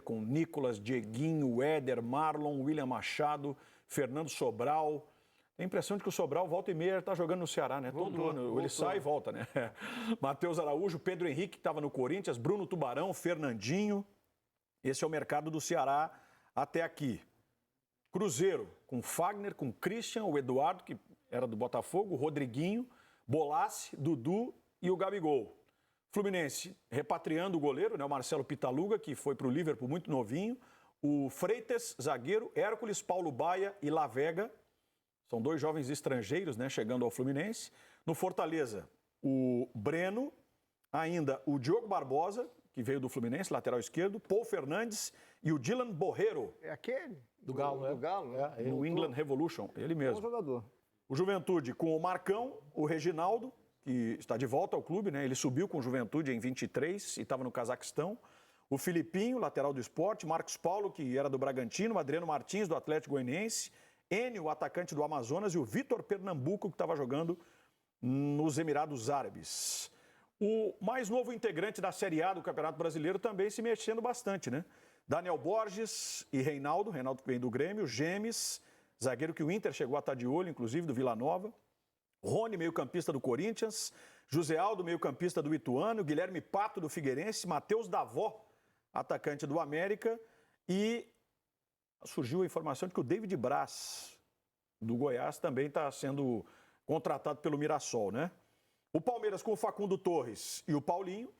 com Nicolas, Dieguinho, Éder, Marlon, William Machado, Fernando Sobral. Tem a impressão de que o Sobral volta e meia está jogando no Ceará, né? Todo ano ele sai e volta, né? Matheus Araújo, Pedro Henrique, que estava no Corinthians, Bruno Tubarão, Fernandinho. Esse é o mercado do Ceará até aqui. Cruzeiro, com Fagner, com Christian, o Eduardo, que era do Botafogo, o Rodriguinho, Bolassi, Dudu e o Gabigol. Fluminense repatriando o goleiro, né, o Marcelo Pitaluga, que foi para o Liverpool muito novinho. O Freitas, zagueiro, Hércules, Paulo Baia e Lavega. São dois jovens estrangeiros, né, chegando ao Fluminense. No Fortaleza, o Breno, ainda o Diogo Barbosa, que veio do Fluminense, lateral esquerdo, Paul Fernandes e o Dylan Borreiro. É aquele? Do Galo, né? Do Galo, né? No England Revolution, ele mesmo. Bom jogador. O Juventude com o Marcão, o Reginaldo, que está de volta ao clube, né? Ele subiu com o Juventude em 23 e estava no Cazaquistão. O Filipinho, lateral do Sport, Marcos Paulo, que era do Bragantino, Adriano Martins, do Atlético Goianiense, Enio, o atacante do Amazonas, e o Vitor Pernambuco, que estava jogando nos Emirados Árabes. O mais novo integrante da Série A do Campeonato Brasileiro também se mexendo bastante, né? Daniel Borges e Reinaldo que vem do Grêmio, Gemes, zagueiro que o Inter chegou a estar de olho, inclusive, do Vila Nova. Rony, meio-campista do Corinthians, José Aldo, meio-campista do Ituano, Guilherme Pato, do Figueirense, Matheus Davó, atacante do América, e surgiu a informação de que o David Braz, do Goiás, também está sendo contratado pelo Mirassol, né? O Palmeiras com o Facundo Torres e o Paulinho.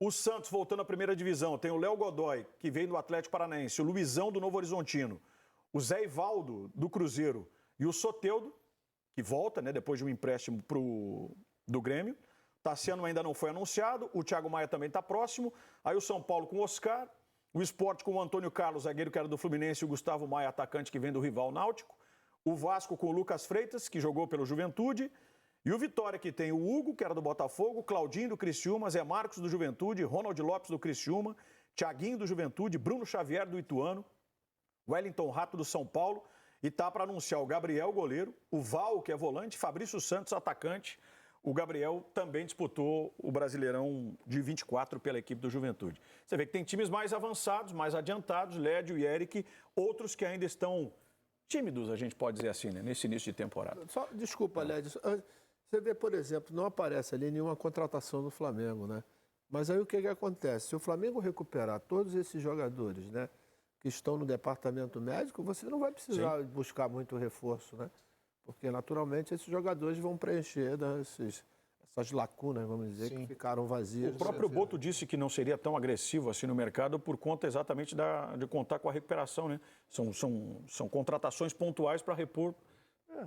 O Santos voltando à primeira divisão, tem o Léo Godoy, que veio do Atlético Paranaense, o Luizão do Novo Horizontino, o Zé Ivaldo do Cruzeiro e o Soteldo, que volta, né, depois de um empréstimo do Grêmio. Tassiano ainda não foi anunciado, o Thiago Maia também está próximo. Aí o São Paulo com o Oscar, o Sport com o Antônio Carlos, zagueiro que era do Fluminense, e o Gustavo Maia, atacante que vem do rival Náutico. O Vasco com o Lucas Freitas, que jogou pelo Juventude. E o Vitória, que tem o Hugo, que era do Botafogo, Claudinho do Criciúma, Zé Marcos do Juventude, Ronald Lopes do Criciúma, Thiaguinho do Juventude, Bruno Xavier do Ituano, Wellington Rato do São Paulo. E está para anunciar o Gabriel, goleiro, o Val, que é volante, Fabrício Santos, atacante. O Gabriel também disputou o Brasileirão de 24 pela equipe do Juventude. Você vê que tem times mais avançados, mais adiantados, Lédio e Eric, outros que ainda estão tímidos, a gente pode dizer assim, né, nesse início de temporada. Desculpa, Lédio. Você vê, por exemplo, não aparece ali nenhuma contratação do Flamengo, né? Mas aí o que acontece? Se o Flamengo recuperar todos esses jogadores, né, que estão no departamento médico, você não vai precisar buscar muito reforço, né? Porque, naturalmente, esses jogadores vão preencher essas lacunas, vamos dizer, que ficaram vazias. O próprio Boto disse que não seria tão agressivo assim no mercado por conta exatamente de contar com a recuperação, né? São contratações pontuais para repor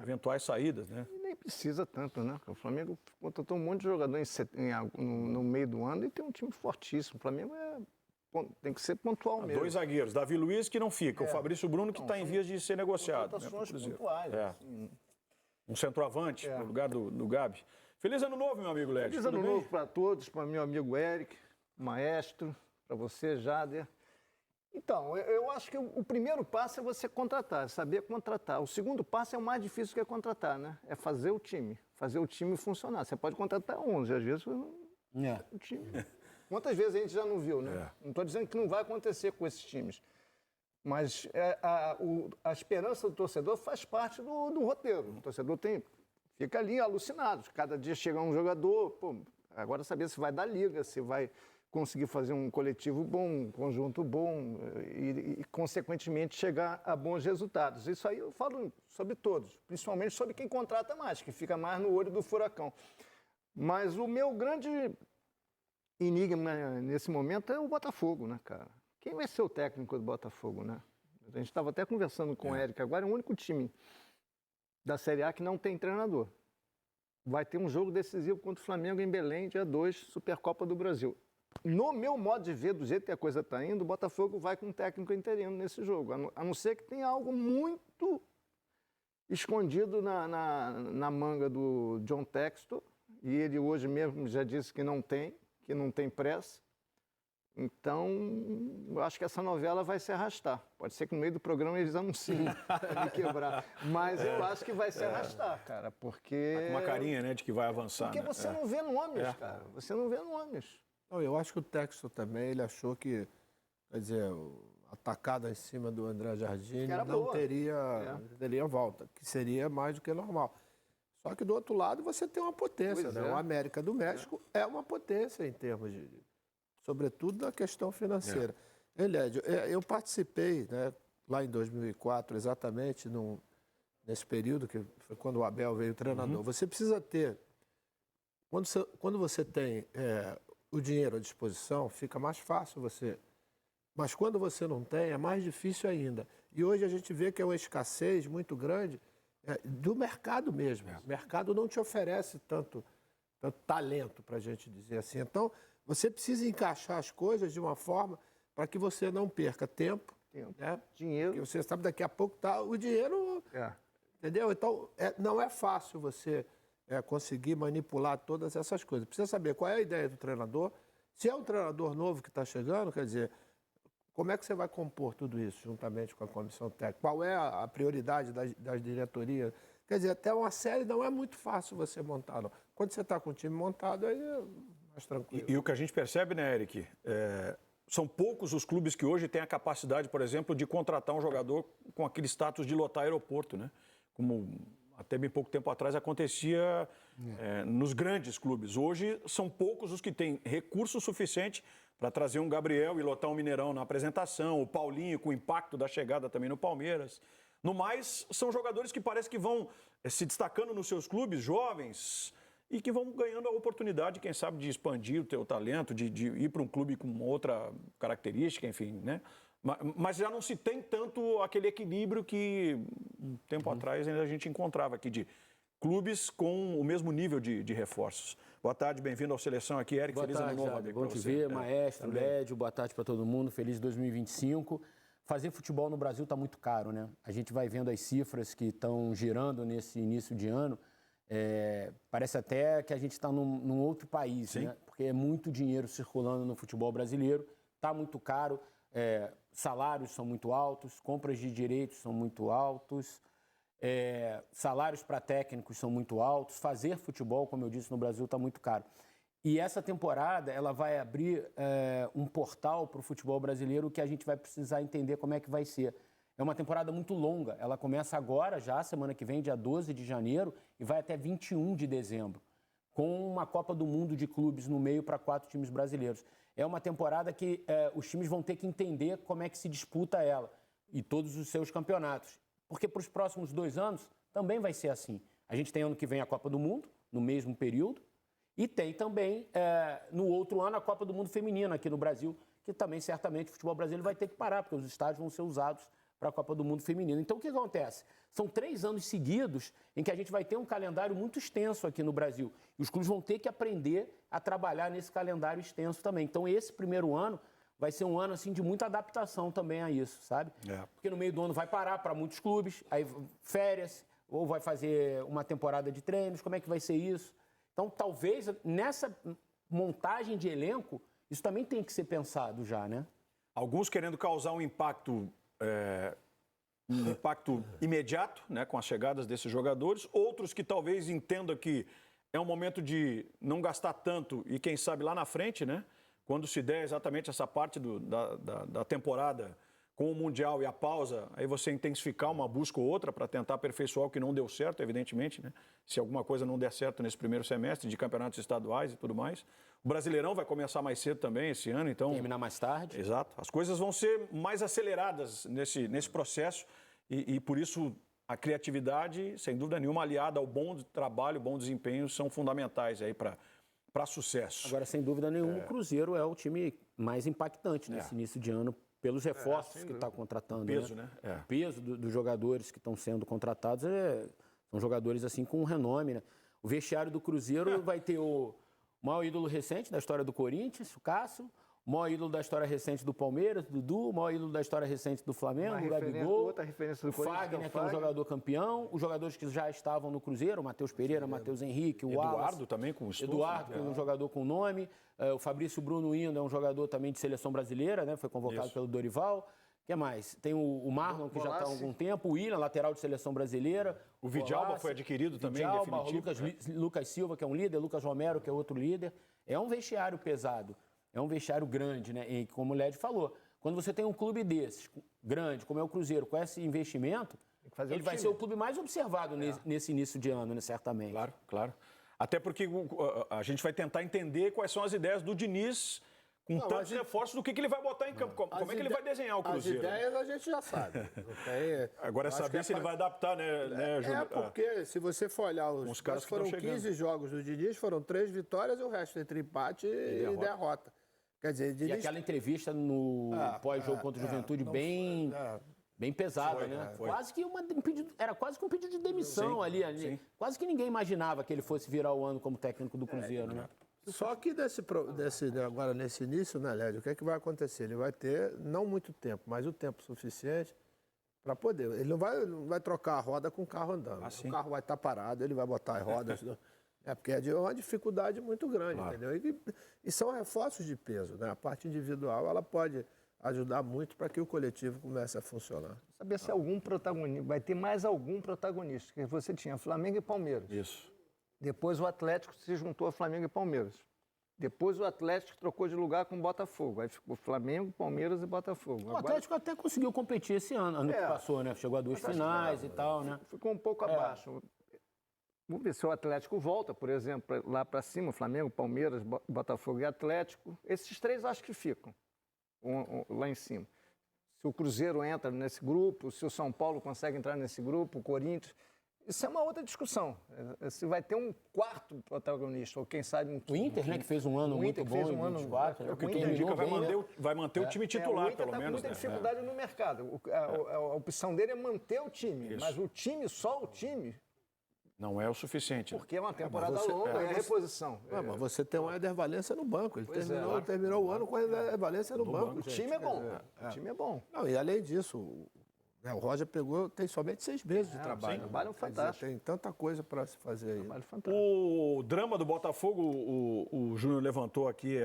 eventuais saídas, né? E nem precisa tanto, né? O Flamengo contratou um monte de jogador no meio do ano e tem um time fortíssimo. O Flamengo tem que ser pontual mesmo. 2 zagueiros, Davi Luiz que não fica, o Fabrício Bruno que está em vias de ser negociado. Contratações pontuais. Assim. Um centroavante no lugar do Gabi. Feliz ano novo, meu amigo Lédio. Feliz ano novo para todos, para meu amigo Eric, maestro, para você, Jader. Então, eu acho que o primeiro passo é você contratar, saber contratar. O segundo passo é o mais difícil que é contratar, né? É fazer o time funcionar. Você pode contratar 11, às vezes o time... Quantas vezes a gente já não viu, né? Não estou dizendo que não vai acontecer com esses times. Mas a esperança do torcedor faz parte do roteiro. O torcedor fica ali alucinado. Cada dia chega um jogador, agora saber se vai dar liga, se vai conseguir fazer um coletivo bom, um conjunto bom e, consequentemente, chegar a bons resultados. Isso aí eu falo sobre todos, principalmente sobre quem contrata mais, que fica mais no olho do furacão. Mas o meu grande enigma nesse momento é o Botafogo, né, cara? Quem vai ser o técnico do Botafogo, né? A gente estava até conversando com o Eric agora, é o único time da Série A que não tem treinador. Vai ter um jogo decisivo contra o Flamengo em Belém, dia 2, Supercopa do Brasil. No meu modo de ver, do jeito que a coisa está indo, o Botafogo vai com um técnico interino nesse jogo, a não ser que tenha algo muito escondido na manga do John Textor, e ele hoje mesmo já disse que não tem pressa. Então, eu acho que essa novela vai se arrastar. Pode ser que no meio do programa eles anunciem me quebrar. Mas eu acho que vai se arrastar, cara, porque... Tá com uma carinha, né, de que vai avançar. Porque você não vê nomes, cara. Você não vê nomes. Não, eu acho que o Textor também, ele achou que quer dizer, a tacada em cima do André Jardine Que era não boa. teria volta, que seria mais do que normal. Só que do outro lado você tem uma potência, Pois né? é. O América do México é uma potência em termos de, sobretudo na questão financeira. Elédio, eu participei, né, lá em 2004, exatamente nesse período, que foi quando o Abel veio treinador. Você precisa ter, quando você tem o dinheiro à disposição, fica mais fácil você. Mas quando você não tem, é mais difícil ainda. E hoje a gente vê que é uma escassez muito grande do mercado mesmo. O mercado não te oferece tanto talento, para a gente dizer assim. Então, você precisa encaixar as coisas de uma forma para que você não perca tempo. Né? Dinheiro. Porque você sabe, daqui a pouco tá o dinheiro... Entendeu? Então, não é fácil você conseguir manipular todas essas coisas. Precisa saber qual é a ideia do treinador. Se é um treinador novo que está chegando, quer dizer, como é que você vai compor tudo isso juntamente com a comissão técnica? Qual é a prioridade das diretorias? Quer dizer, até uma série não é muito fácil você montar, não. Quando você está com o time montado, aí é mais tranquilo. E o que a gente percebe, né, Eric, são poucos os clubes que hoje têm a capacidade, por exemplo, de contratar um jogador com aquele status de lotar aeroporto, né? Como até bem pouco tempo atrás acontecia nos grandes clubes. Hoje são poucos os que têm recurso suficiente para trazer um Gabriel e lotar um Mineirão na apresentação, o Paulinho com o impacto da chegada também no Palmeiras. No mais, são jogadores que parece que vão se destacando nos seus clubes, jovens, e que vão ganhando a oportunidade, quem sabe, de expandir o teu talento, de ir para um clube com outra característica, enfim, né? Mas já não se tem tanto aquele equilíbrio que um tempo atrás ainda a gente encontrava aqui de clubes com o mesmo nível de reforços. Boa tarde, bem-vindo ao Seleção aqui, Eric. Boa Feliz tarde, ano novo, Jader. amigo. Bom te ver, maestro, Lédio, boa tarde para todo mundo, feliz 2025. Fazer futebol no Brasil está muito caro, né? A gente vai vendo as cifras que estão girando nesse início de ano, parece até que a gente está num outro país, né? Porque é muito dinheiro circulando no futebol brasileiro, está muito caro, salários são muito altos, compras de direitos são muito altos, salários para técnicos são muito altos, fazer futebol, como eu disse, no Brasil está muito caro. E essa temporada ela vai abrir um portal para o futebol brasileiro que a gente vai precisar entender como é que vai ser. É uma temporada muito longa, ela começa agora já, semana que vem, dia 12 de janeiro, e vai até 21 de dezembro, com uma Copa do Mundo de clubes no meio para 4 times brasileiros. É uma temporada que os times vão ter que entender como é que se disputa ela e todos os seus campeonatos. Porque para os próximos 2 anos também vai ser assim. A gente tem ano que vem a Copa do Mundo, no mesmo período, e tem também, no outro ano, a Copa do Mundo Feminina aqui no Brasil, que também, certamente, o futebol brasileiro vai ter que parar, porque os estádios vão ser usados para a Copa do Mundo Feminino. Então, o que acontece? São 3 anos seguidos em que a gente vai ter um calendário muito extenso aqui no Brasil. E os clubes vão ter que aprender a trabalhar nesse calendário extenso também. Então, esse primeiro ano vai ser um ano assim, de muita adaptação também a isso, sabe? Porque no meio do ano vai parar para muitos clubes, aí férias, ou vai fazer uma temporada de treinos, como é que vai ser isso? Então, talvez nessa montagem de elenco, isso também tem que ser pensado já, né? Alguns querendo causar um impacto imediato, né, com as chegadas desses jogadores. Outros que talvez entendam que é um momento de não gastar tanto e, quem sabe, lá na frente, né, quando se der exatamente essa parte da temporada com o Mundial e a pausa, aí você intensificar uma busca ou outra para tentar aperfeiçoar o que não deu certo, evidentemente, né? Se alguma coisa não der certo nesse primeiro semestre de campeonatos estaduais e tudo mais. O Brasileirão vai começar mais cedo também esse ano, então... Terminar mais tarde. Exato. As coisas vão ser mais aceleradas nesse processo e por isso a criatividade, sem dúvida nenhuma, aliada ao bom trabalho, bom desempenho, são fundamentais aí para sucesso. Agora, sem dúvida nenhuma, o Cruzeiro é o time mais impactante nesse início de ano, pelos reforços que está contratando. Peso, né? O peso dos jogadores que estão sendo contratados são jogadores assim com renome, né? O vestiário do Cruzeiro vai ter o maior ídolo recente da história do Corinthians, o Cássio, o maior ídolo da história recente do Palmeiras, o Dudu, o maior ídolo da história recente do Flamengo, o Gabigol, outra referência do o Fagner, que é um jogador campeão, os jogadores que já estavam no Cruzeiro, o Matheus Pereira, o Matheus Henrique, o Eduardo Wallace, também com o estofo, Eduardo, que é um jogador com nome, o Fabrício Bruno Indo é um jogador também de seleção brasileira, né? Foi convocado pelo Dorival. O que mais? Tem o Marlon, que já está há algum tempo, o Willian, lateral de seleção brasileira. O Vidalba foi adquirido também, em definitivo. Lucas Silva, que é um líder, Lucas Romero, que é outro líder. É um vestiário pesado, é um vestiário grande, né? E como o Led falou, Quando você tem um clube desses, grande, como é o Cruzeiro, com esse investimento, fazer ele o vai time. ser o clube mais observado nesse início de ano, né, certamente. Claro, claro. Até porque a gente vai tentar entender quais são as ideias do Diniz com tantos reforços, do que ele vai botar em campo. Como é que ele vai desenhar o Cruzeiro? As ideias a gente já sabe. Não tem, Agora é saber se ele vai adaptar, né, Júnior? porque se você for olhar Os caras que foram estão chegando. 15 jogos do Diniz, foram 3 vitórias e o resto entre empate e derrota. Quer dizer, E Diniz... aquela entrevista no pós-jogo contra o Juventude bem pesada, né? Quase que era quase que um pedido de demissão ali. Quase que ninguém imaginava que ele fosse virar o ano como técnico do Cruzeiro, né? Só que agora nesse início, né, Lédio, o que é que vai acontecer? Ele vai ter, não muito tempo, mas o tempo suficiente para poder. Ele não vai trocar a roda com o carro andando. O carro vai estar parado, ele vai botar as rodas. Porque é uma dificuldade muito grande, entendeu? E são reforços de peso, né? A parte individual, ela pode ajudar muito para que o coletivo comece a funcionar. Saber se algum protagonista, vai ter mais algum protagonista, que você tinha Flamengo e Palmeiras. Isso. Depois o Atlético se juntou a Flamengo e Palmeiras. Depois o Atlético trocou de lugar com o Botafogo. Aí ficou Flamengo, Palmeiras e Botafogo. O Atlético até conseguiu competir esse ano que passou, né? Chegou a 2 finais e tal, né? Ficou um pouco abaixo. Vamos ver se o Atlético volta, por exemplo, lá para cima, Flamengo, Palmeiras, Botafogo e Atlético. Esses três acho que ficam lá em cima. Se o Cruzeiro entra nesse grupo, se o São Paulo consegue entrar nesse grupo, o Corinthians... Isso é uma outra discussão. Se vai ter um quarto protagonista, ou quem sabe um quinto. O Inter, né, que fez um ano muito bom em 24. O que tudo indica vai manter o time titular, o Inter pelo tá menos. com muita dificuldade no mercado. A opção dele é manter o time, mas o time, só o time, não é o suficiente. porque é uma temporada longa e é reposição. Mas você tem o Éder Valência no banco. Ele terminou o ano com o Éder Valência no banco. O time é bom. O time é bom. Não, e além disso, o Roger tem somente 6 meses de trabalho. Trabalho fantástico. Tem tanta coisa para se fazer aí. Trabalho fantástico. O drama do Botafogo, o Júnior levantou aqui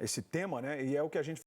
esse tema, né? E é o que a gente